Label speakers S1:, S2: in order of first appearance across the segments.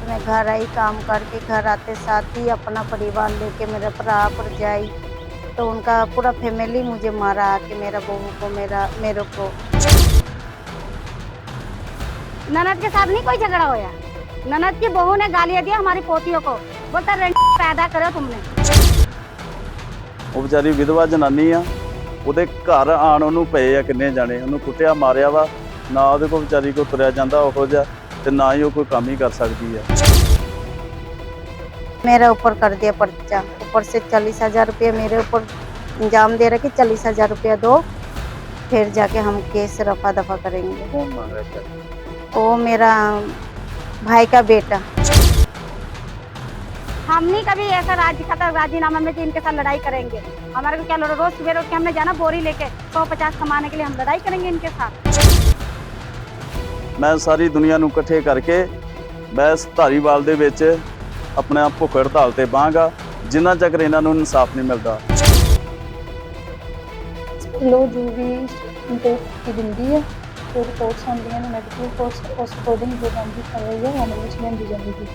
S1: मैं घर आई काम करके, घर आते साथ ही अपना परिवार लेके मेरा भरा भरजाई तो उनका पूरा फैमिली मुझे मारा आके, मेरा बहू को, मेरे को।
S2: ननद के साथ नहीं कोई झगड़ा होया। ननद की बहू ने गालियां दिया हमारी पोतियों को, बोलता रेंट पैदा करो तुमने।
S3: ਉਹ ਵਿਚਾਰੀ ਵਿਧਵਾ ਜਨਾਨੀ ਆ, ਉਹਦੇ ਘਰ ਆਣ ਉਹਨੂੰ ਪਏ ਆ ਕਿੰਨੇ ਜਾਣੇ, ਉਹਨੂੰ ਕੁੱਟਿਆ ਮਾਰਿਆ ਵਾ, ਨਾ ਉਹਦੇ ਕੋਲ ਵਿਚਾਰੀ ਕੋ ਤੁਰਿਆ ਜਾਂਦਾ ਉਹੋ ਜਿਹਾ, ਤੇ ਨਾ ਹੀ ਉਹ ਕੋਈ ਕੰਮ ਹੀ ਕਰ ਸਕਦੀ ਆ।
S1: मेरा ऊपर कर दिया पर्चा, ऊपर से 40,000 रुपया मेरे ऊपर इंजाम दे रहे कि 40,000 रुपया दो, फिर जाके हम केस रफा दफा करेंगे।
S3: कौन मांग रहा है?
S1: वो मेरा भाई का बेटा।
S2: हम नहीं कभी ऐसा राजीनामा में कि इनके साथ लड़ाई करेंगे। हमारे को क्या लड़ो, रोज सुबह उठ के हमने जाना बोरी लेके 150 कमाने के लिए, हम लड़ाई करेंगे इनके साथ।
S3: मैं सारी दुनिया ਨੂੰ ਇਕੱਠੇ ਕਰਕੇ मैं ਧਾਰੀਵਾਲ ਦੇ ਵਿੱਚ ਆਪਣੇ ਆਪ ਭੁੱਖ ਹੜਤਾਲ ਤੇ ਬਾਂਗਾ, ਜਿੰਨਾ ਚੱਕਰ ਇਹਨਾਂ ਨੂੰ ਇਨਸਾਫ ਨਹੀਂ ਮਿਲਦਾ।
S4: लो जो भी रिपोर्ट की दिंदी है, जो रिपोर्ट्स आंदियां ने मेडिकल रिपोर्ट्स उस अकॉर्डिंग जो बनती कर रही है अमल में लेंदी जाएगी।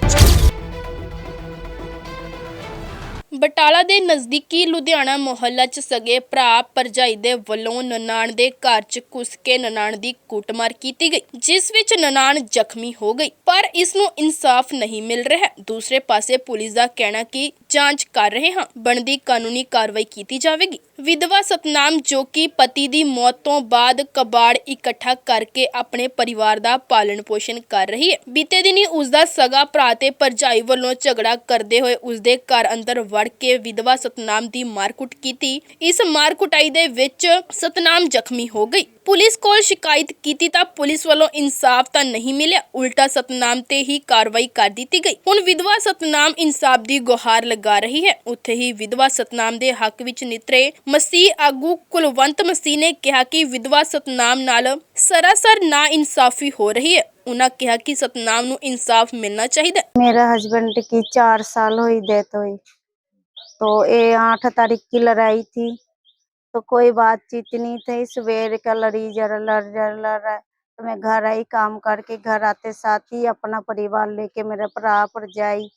S5: ਬਟਾਲਾ ਦੇ ਨਜ਼ਦੀਕੀ ਲੁਧਿਆਣਾ ਮੁਹੱਲਾ 'ਚ ਸਗੇ ਭਰਾ ਭਰਜਾਈ ਦੇ ਵੱਲੋਂ ਨਨਾਣ ਦੇ ਘਰ 'ਚ ਘੁਸ ਕੇ ਨਨਾਣ ਦੀ ਕੁੱਟਮਾਰ ਕੀਤੀ ਗਈ, ਜਿਸ ਵਿੱਚ ਨਨਾਣ ਜ਼ਖਮੀ ਹੋ ਗਈ, ਪਰ ਇਸ ਨੂੰ ਇਨਸਾਫ ਨਹੀਂ ਮਿਲ ਰਿਹਾ। ਦੂਸਰੇ ਪਾਸੇ ਪੁਲਿਸ ਦਾ ਕਹਿਣਾ ਕਿ ਜਾਂਚ ਕਰ ਰਹੇ ਹਾਂ, ਬਣਦੀ ਕਾਨੂੰਨੀ ਕਾਰਵਾਈ ਕੀਤੀ ਜਾਵੇਗੀ। ਵਿਧਵਾ ਸਤਨਾਮ ਜੋ ਕਿ ਪਤੀ ਦੀ ਮੌਤ ਤੋਂ ਬਾਅਦ ਕਬਾੜ ਇਕੱਠਾ ਕਰਕੇ ਆਪਣੇ ਪਰਿਵਾਰ ਦਾ ਪਾਲਣ ਪੋਸ਼ਣ ਕਰ ਰਹੀ ਹੈ। ਬੀਤੇ ਦਿਨੀ ਉਸ ਦਾ ਸਗਾ ਭਰਾ ਤੇ ਭਰਜਾਈ ਵੱਲੋਂ ਝਗੜਾ ਕਰਦੇ ਹੋਏ ਉਸ ਦੇ ਘਰ ਅੰਦਰ ਵੜ ਕੇ ਵਿਧਵਾ ਸਤਨਾਮ ਦੀ ਮਾਰਕੁੱਟ ਕੀਤੀ। ਇਸ ਮਾਰਕੁਟਾਈ ਦੇ ਵਿੱਚ ਸਤਨਾਮ ਜ਼ਖਮੀ ਹੋ ਗਈ। ਪੁਲਿਸ ਕੋਲ ਸ਼ਿਕਾਇਤ ਕੀਤੀ ਤਾਂ ਪੁਲਿਸ ਵੱਲੋਂ ਇਨਸਾਫ ਤਾਂ ਨਹੀਂ ਮਿਲਿਆ, ਉਲਟਾ ਸਤਨਾਮ ਤੇ ਹੀ ਕਾਰਵਾਈ ਕਰ ਦਿੱਤੀ ਗਈ। ਹੁਣ ਵਿਧਵਾ ਸਤਨਾਮ ਇਨਸਾਫ ਦੀ ਗੁਹਾਰ ਲਗਾ ਰਹੀ ਹੈ। ਉੱਥੇ ਹੀ ਵਿਧਵਾ ਸਤਨਾਮ ਦੇ ਹੱਕ ਵਿੱਚ ਨਿਤਰੇ ਮਸੀਹ ਆਗੂ ਕੁਲਵੰਤ ਮਸੀਹ ਨੇ ਕਿਹਾ ਕਿ ਵਿਧਵਾ ਸਤਨਾਮ ਨਾਲ ਸਰਾਸਰ ਨਾ ਇਨਸਾਫੀ ਹੋ ਰਹੀ ਹੈ। उन्होंने कहा कि सतनाम ਨੂੰ इंसाफ मिलना चाहिए।
S1: मेरा हस्बैंड की 4 साल हुई डेथ हुई, तो ये 8 तारीख की लड़ाई थी, तो कोई बातचीत नहीं थी। सवेर का लड़ रहा, तो मैं घर आई काम करके, घर आते साथ ही अपना परिवार लेके मेरा भरा भरजाई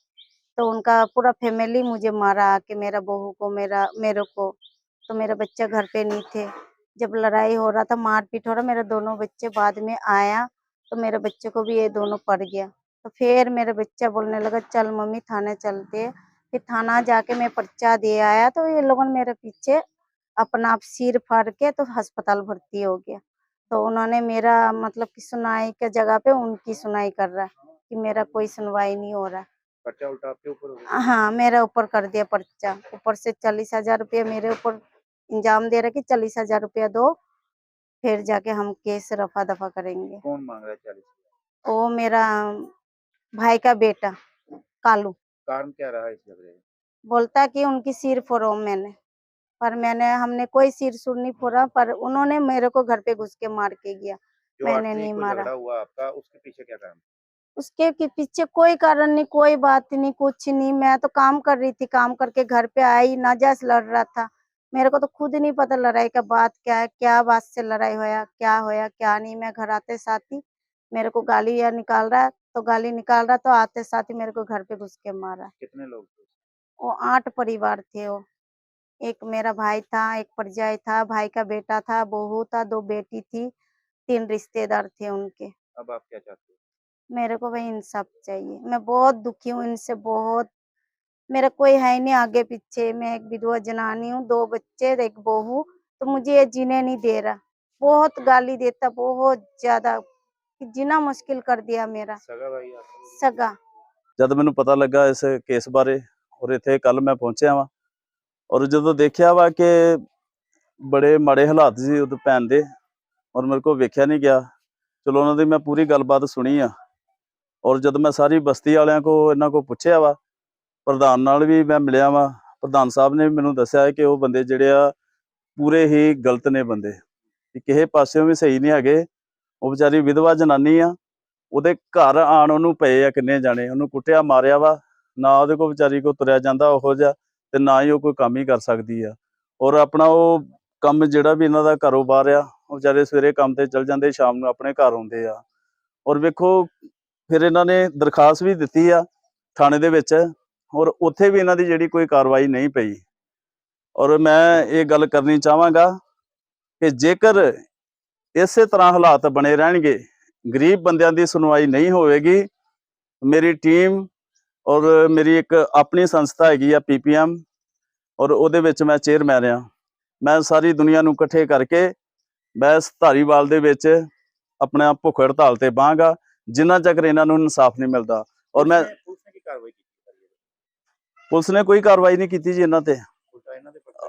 S1: तो उनका पूरा फैमिली मुझे मारा आके, मेरा बहू को, मेरे को। तो मेरा बच्चा घर पे नहीं थे, जब लड़ाई हो रहा था, मारपीट हो रहा, मेरे दोनों बच्चे बाद में आया तो मेरे बच्चे को भी ये दोनों पड़ गया। तो फिर मेरा बच्चा बोलने लगा चल मम्मी थाने चलते हैं। फिर थाना जाके मैं पर्चा दे आया, तो ये लोगों ने मेरे पीछे अपना आप सिर फाड़ के तो अस्पताल भर्ती हो गया। तो उन्होंने मेरा मतलब कि सुनाई के जगह पे उनकी सुनाई कर रहा है कि मेरा कोई सुनवाई नहीं हो रहा।
S3: पर्चा उल्टा आपके ऊपर हो गया?
S1: हाँ, मेरा ऊपर कर दिया पर्चा, ऊपर से 40,000 रुपया मेरे ऊपर इंजाम दे रहा कि 40,000 रुपया दो, फिर जाके हम केस रफा दफा करेंगे।
S3: कौन मांग रहा है 40?
S1: वो मेरा भाई का बेटा कालू
S3: कारण क्या रहा इस झगड़े का?
S1: बोलता कि उनकी सिर फोड़ो मैंने, पर हमने कोई सिर सुर नहीं फोड़ा, पर उन्होंने मेरे को घर पे घुस के मार के गया।
S3: जो
S1: मैंने
S3: आखिरी
S1: नहीं
S3: कोई
S1: मारा।
S3: झगड़ा हुआ आपका, उसके पीछे क्या कारण?
S1: उसके पीछे कोई कारण नहीं, कोई बात नहीं, कुछ नहीं। मैं तो काम कर रही थी, काम करके घर पे आई, नाजायज लड़ रहा था। मेरे को तो खुद नहीं पता लड़ाई का बात क्या है, क्या बात से लड़ाई होया क्या नहीं। मैं घर आते साथ ही मेरे को गाली या निकाल रहा, तो गाली निकाल रहा, तो आते साथ ही मेरे को घर पे घुस के मारा।
S3: कितने लोग थे?
S1: वो 8 परिवार थे। वो एक मेरा भाई था, एक परजाई था, भाई का बेटा था, बहू था, 2 बेटी थी, 3 रिश्तेदार थे उनके।
S3: अब आप क्या चाहते हो?
S1: मेरे को भाई इंसाफ चाहिए। मैं बहुत दुखी हूँ इनसे, बहुत। मेरा कोई है नहीं आगे पीछे, मैं एक विधवा जनानी हूँ, 2 बच्चे, एक बहू, तो मुझे ये जीने नहीं दे रहा। बहुत गाली देता, बहुत ज्यादा, जीना मुश्किल कर दिया मेरा।
S3: सगा भाई आपका?
S1: सगा।
S3: ਜਦ ਮੈਨੂੰ ਪਤਾ ਲੱਗਾ ਇਸ ਕੇਸ ਬਾਰੇ, ਔਰ ਇੱਥੇ ਕੱਲ ਮੈਂ ਪਹੁੰਚਿਆ ਵਾਂ, ਔਰ ਜਦੋਂ ਦੇਖਿਆ ਵਾ ਕਿ ਬੜੇ ਮਾੜੇ ਹਾਲਾਤ ਸੀ ਉਹਦੇ ਭੈਣ ਦੇ, ਔਰ ਮੇਰੇ ਕੋਲ ਵੇਖਿਆ ਨਹੀਂ ਗਿਆ। ਚਲੋ ਉਹਨਾਂ ਦੀ ਮੈਂ ਪੂਰੀ ਗੱਲਬਾਤ ਸੁਣੀ ਆ, ਔਰ ਜਦ ਮੈਂ ਸਾਰੀ ਬਸਤੀ ਵਾਲਿਆਂ ਕੋ ਇਹਨਾਂ ਕੋ ਪੁੱਛਿਆ ਵਾ, ਪ੍ਰਧਾਨ ਨਾਲ ਵੀ ਮੈਂ ਮਿਲਿਆ ਵਾ, ਪ੍ਰਧਾਨ ਸਾਹਿਬ ਨੇ ਮੈਨੂੰ ਦੱਸਿਆ ਕਿ ਉਹ ਬੰਦੇ ਜਿਹੜੇ ਆ ਪੂਰੇ ਹੀ ਗਲਤ ਨੇ ਬੰਦੇ, ਕਿ ਕਿਸੇ ਪਾਸਿਓਂ ਵੀ ਸਹੀ ਨਹੀਂ ਹੈਗੇ। ਉਹ ਵਿਚਾਰੀ ਵਿਧਵਾ ਜਨਾਨੀ ਆ, ਉਹਦੇ ਘਰ ਆਣ ਉਹਨੂੰ ਪਏ ਆ ਕਿੰਨੇ ਜਾਣੇ, ਉਹਨੂੰ ਕੁੱਟਿਆ ਮਾਰਿਆ ਵਾ, ਨਾ ਉਹਦੇ ਕੋਲ ਵਿਚਾਰੀ ਕੋ ਤੁਰਿਆ ਜਾਂਦਾ ਉਹੋ ਜਿਹਾ, ਤੇ ਨਾ ਹੀ ਉਹ ਕੋਈ ਕੰਮ ਹੀ ਕਰ ਸਕਦੀ ਆ। ਔਰ ਆਪਣਾ ਉਹ ਕੰਮ ਜਿਹੜਾ ਵੀ ਇਹਨਾਂ ਦਾ ਕਾਰੋਬਾਰ ਆ, ਉਹ ਵਿਚਾਰੇ ਸਵੇਰੇ ਕੰਮ ਤੇ ਚਲ ਜਾਂਦੇ, ਸ਼ਾਮ ਨੂੰ ਆਪਣੇ ਘਰ ਆਉਂਦੇ ਆ। ਔਰ ਵੇਖੋ ਫਿਰ ਇਹਨਾਂ ਨੇ ਦਰਖਾਸਤ ਵੀ ਦਿੱਤੀ ਆ ਥਾਣੇ ਦੇ ਵਿੱਚ, ਔਰ ਉੱਥੇ ਵੀ ਇਹਨਾਂ ਦੀ ਜਿਹੜੀ ਕੋਈ ਕਾਰਵਾਈ ਨਹੀਂ ਪਈ। ਔਰ ਮੈਂ ਇਹ ਗੱਲ ਕਰਨੀ ਚਾਹਾਂਗਾ ਕਿ ਜੇਕਰ ਇਸੇ ਤਰ੍ਹਾਂ ਹਾਲਾਤ ਬਣੇ ਰਹਿਣਗੇ, ਗਰੀਬ ਬੰਦਿਆਂ ਦੀ ਸੁਣਵਾਈ ਨਹੀਂ ਹੋਵੇਗੀ, ਮੇਰੀ ਟੀਮ ਔਰ ਮੇਰੀ ਇੱਕ ਆਪਣੀ ਸੰਸਥਾ ਹੈਗੀ ਆ PPM, ਔਰ ਉਹਦੇ ਵਿੱਚ ਮੈਂ ਚੇਅਰਮੈਨ ਆ। ਮੈਂ ਸਾਰੀ ਦੁਨੀਆ ਨੂੰ ਇਕੱਠੇ ਕਰਕੇ ਮੈਂ ਧਾਰੀਵਾਲ ਦੇ ਵਿੱਚ ਆਪਣਾ ਭੁੱਖ ਹੜਤਾਲ ਤੇ ਬਾਂਗਾ ਜਿੰਨਾ ਚਿਰ ਇਹਨਾਂ ਨੂੰ ਇਨਸਾਫ ਨਹੀਂ ਮਿਲਦਾ। ਔਰ ਮੈਂ ਪੁਲਿਸ ਨੇ ਕੋਈ ਕਾਰਵਾਈ ਨਹੀਂ ਕੀਤੀ ਜੀ ਇਹਨਾਂ ਤੇ,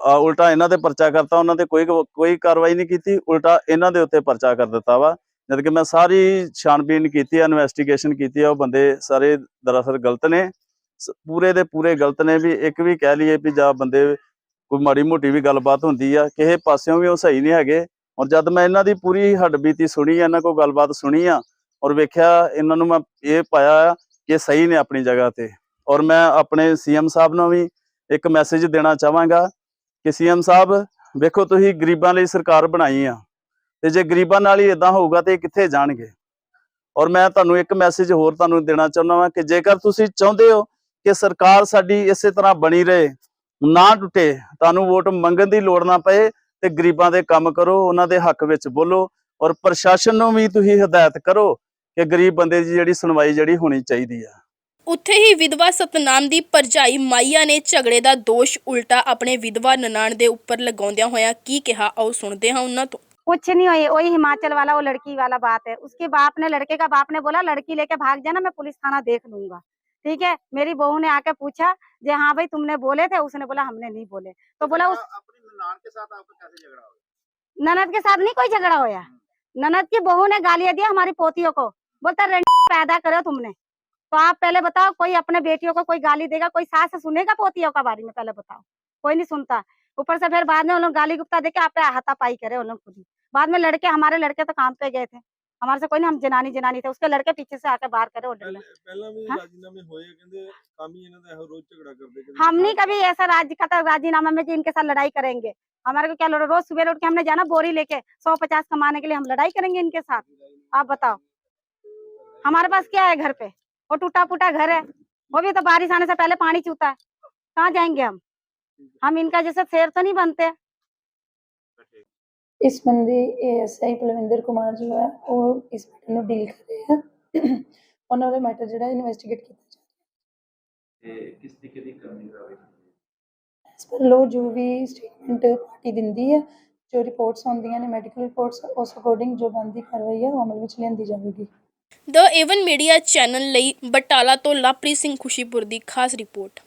S3: ਉਲਟਾ ਇਹਨਾਂ ਤੇ ਪਰਚਾ ਕਰਤਾ। ਉਹਨਾਂ ਤੇ ਕੋਈ ਕਾਰਵਾਈ ਨਹੀਂ ਕੀਤੀ, ਉਲਟਾ ਇਹਨਾਂ ਦੇ ਉੱਤੇ ਪਰਚਾ ਕਰ ਦਿੱਤਾ ਵਾ। ਜਦ ਕਿ ਮੈਂ ਸਾਰੀ ਛਾਣਬੀਨ ਕੀਤੀ ਆ, ਇਨਵੈਸਟੀਗੇਸ਼ਨ ਕੀਤੀ ਆ, ਉਹ ਬੰਦੇ ਸਾਰੇ ਦਰਅਸਲ ਗਲਤ ਨੇ, ਪੂਰੇ ਦੇ ਪੂਰੇ ਗਲਤ ਨੇ। ਵੀ ਇੱਕ ਵੀ ਕਹਿ ਲਈਏ ਵੀ ਜਾਂ ਬੰਦੇ ਕੋਈ ਮਾੜੀ ਮੋਟੀ ਵੀ ਗੱਲਬਾਤ ਹੁੰਦੀ ਆ, ਕਿਸੇ ਪਾਸਿਓਂ ਵੀ ਉਹ ਸਹੀ ਨਹੀਂ ਹੈਗੇ। ਔਰ ਜਦ ਮੈਂ ਇਹਨਾਂ ਦੀ ਪੂਰੀ ਹੱਡਬੀਤੀ ਸੁਣੀ ਆ, ਇਹਨਾਂ ਕੋਲ ਗੱਲਬਾਤ ਸੁਣੀ ਆ, ਔਰ ਵੇਖਿਆ ਇਹਨਾਂ ਨੂੰ ਮੈਂ ਇਹ ਪਾਇਆ ਕਿ ਸਹੀ ਨੇ ਆਪਣੀ ਜਗ੍ਹਾ ਤੇ। ਔਰ ਮੈਂ ਆਪਣੇ CM ਸਾਹਿਬ ਨੂੰ ਵੀ ਇੱਕ ਮੈਸੇਜ ਦੇਣਾ ਚਾਹਾਂਗਾ ਕਿ CM ਸਾਹਿਬ ਵੇਖੋ, ਤੁਸੀਂ ਗਰੀਬਾਂ ਲਈ ਸਰਕਾਰ ਬਣਾਈ ਆ, ਤੇ ਜੇ ਗਰੀਬਾਂ ਨਾਲ ਹੀ ਇਦਾਂ ਹੋਊਗਾ ਤੇ ਕਿੱਥੇ ਜਾਣਗੇ। ਔਰ ਮੈਂ ਤੁਹਾਨੂੰ ਇੱਕ ਮੈਸੇਜ ਹੋਰ ਤੁਹਾਨੂੰ ਦੇਣਾ ਚਾਹੁੰਦਾ ਵਾਂ ਕਿ ਜੇਕਰ ਤੁਸੀਂ ਚਾਹੁੰਦੇ ਹੋ ਕਿ ਸਰਕਾਰ ਸਾਡੀ ਇਸੇ ਤਰ੍ਹਾਂ ਬਣੀ ਰਹੇ, ਨਾ ਟੁੱਟੇ, ਤੁਹਾਨੂੰ ਵੋਟ ਮੰਗਣ ਦੀ ਲੋੜ ਨਾ ਪਏ, ਤੇ ਗਰੀਬਾਂ ਦੇ ਕੰਮ ਕਰੋ, ਉਹਨਾਂ ਦੇ ਹੱਕ ਵਿੱਚ ਬੋਲੋ। ਔਰ ਪ੍ਰਸ਼ਾਸਨ ਨੂੰ ਵੀ ਤੁਸੀਂ ਹਦਾਇਤ ਕਰੋ ਕਿ ਗਰੀਬ ਬੰਦੇ ਦੀ ਜਿਹੜੀ ਸੁਣਵਾਈ ਜਿਹੜੀ ਹੋਣੀ ਚਾਹੀਦੀ ਆ।
S5: ਉੱਥੇ ਹੀ ਵਿਧਵਾ ਸਤਨਾਮ ਦੀ ਭਰਜਾਈ ਮਾਈਆ ਨੇ ਝਗੜੇ ਦਾ ਦੋਸ਼ ਉਲਟਾ ਆਪਣੇ ਵਿਧਵਾ ਨਨਾਣ ਦੇ ਉੱਪਰ ਲਗਾਉਂਦਿਆਂ ਹੋਇਆ ਕੀ ਕਿਹਾ, ਆਓ ਸੁਣਦੇ ਹਾਂ ਉਹਨਾਂ ਤੋਂ।
S2: कुछ नहीं हुई, वही हिमाचल वाला वो लड़की वाला बात है। उसके बाप ने, लड़के का बाप ने बोला लड़की लेके भाग जाना, मैं पुलिस थाना देख लूंगा। ठीक है, मेरी बहू ने आके पूछा जे हाँ भाई तुमने बोले थे, उसने बोला हमने नहीं बोले। तो बोला उस
S6: अपनी ननान के साथ आपका कैसे झगड़ा हो?
S2: ननद के साथ नहीं कोई झगड़ा होया। ननद की बहू ने गालियां दी हमारी पोतियों को, बोलता पैदा करो तुमने। तो आप पहले बताओ, कोई अपने बेटियों को कोई गाली देगा, कोई सास सुनेगा पोतियों का बारे में? पहले बताओ, कोई नहीं सुनता। ऊपर से फिर बाद में उन लोग गाली गुप्ता देके आप पे हाथापाई करे उन लोग खुद ही। बाद में लड़के, हमारे लड़के तो काम पे गए थे, हमारे से कोई नहीं, हम जनानी थे, उसके लड़के पीछे से आके बाहर करे। हम नहीं कभी ऐसा राजीनामा में जी इनके साथ लड़ाई करेंगे। हमारे को क्या रोज सुबह उठ के हमने जाना बोरी लेके 150 कमाने के लिए, हम लड़ाई करेंगे इनके साथ? आप बताओ, हमारे पास क्या है घर पे? वो टूटा फूटा घर है, वो भी तो बारिश आने से पहले पानी चूता है, कहाँ जाएंगे हम इनका जैसे शेर तो नहीं बनते।
S4: इस संबंधी ASI बलविंदर कुमार जो है वो इस मैटर ਨੂੰ ਡੀਲ ਕਰ ਰਹੇ ਆ। ਉਹਨਾਂ ਵਾਲੇ ਮੈਟਰ ਜਿਹੜਾ ਇਨਵੈਸਟੀਗੇਟ ਕੀਤਾ ਜਾ ਰਿਹਾ
S6: ਤੇ ਕਿਸ ਤਰੀਕੇ ਦੀ ਕਾਰਵਾਈ ਹੋਵੇਗੀ?
S4: ਐਸ ਪਰ ਲੋ ਜੋ ਵੀ ਸਟੇਟਮੈਂਟ ਪਾਰਟੀ ਦਿੰਦੀ ਹੈ, ਜੋ ਰਿਪੋਰਟਸ ਆਉਂਦੀਆਂ ਨੇ, ਮੈਡੀਕਲ ਰਿਪੋਰਟਸ, ਉਸ ਅਕੋਰਡਿੰਗ ਜੋ ਬਣਦੀ ਕਾਰਵਾਈ ਹੈ ਉਹ ਅਮਲ ਵਿੱਚ ਲਿਆਂਦੀ ਜਾਵੇਗੀ।
S5: ਦ ਏਵਨ ਮੀਡੀਆ ਚੈਨਲ ਲਈ ਬਟਾਲਾ ਤੋਂ ਲਵਪ੍ਰੀਤ ਸਿੰਘ ਖੁਸ਼ੀਪੁਰ ਦੀ ਖਾਸ ਰਿਪੋਰਟ।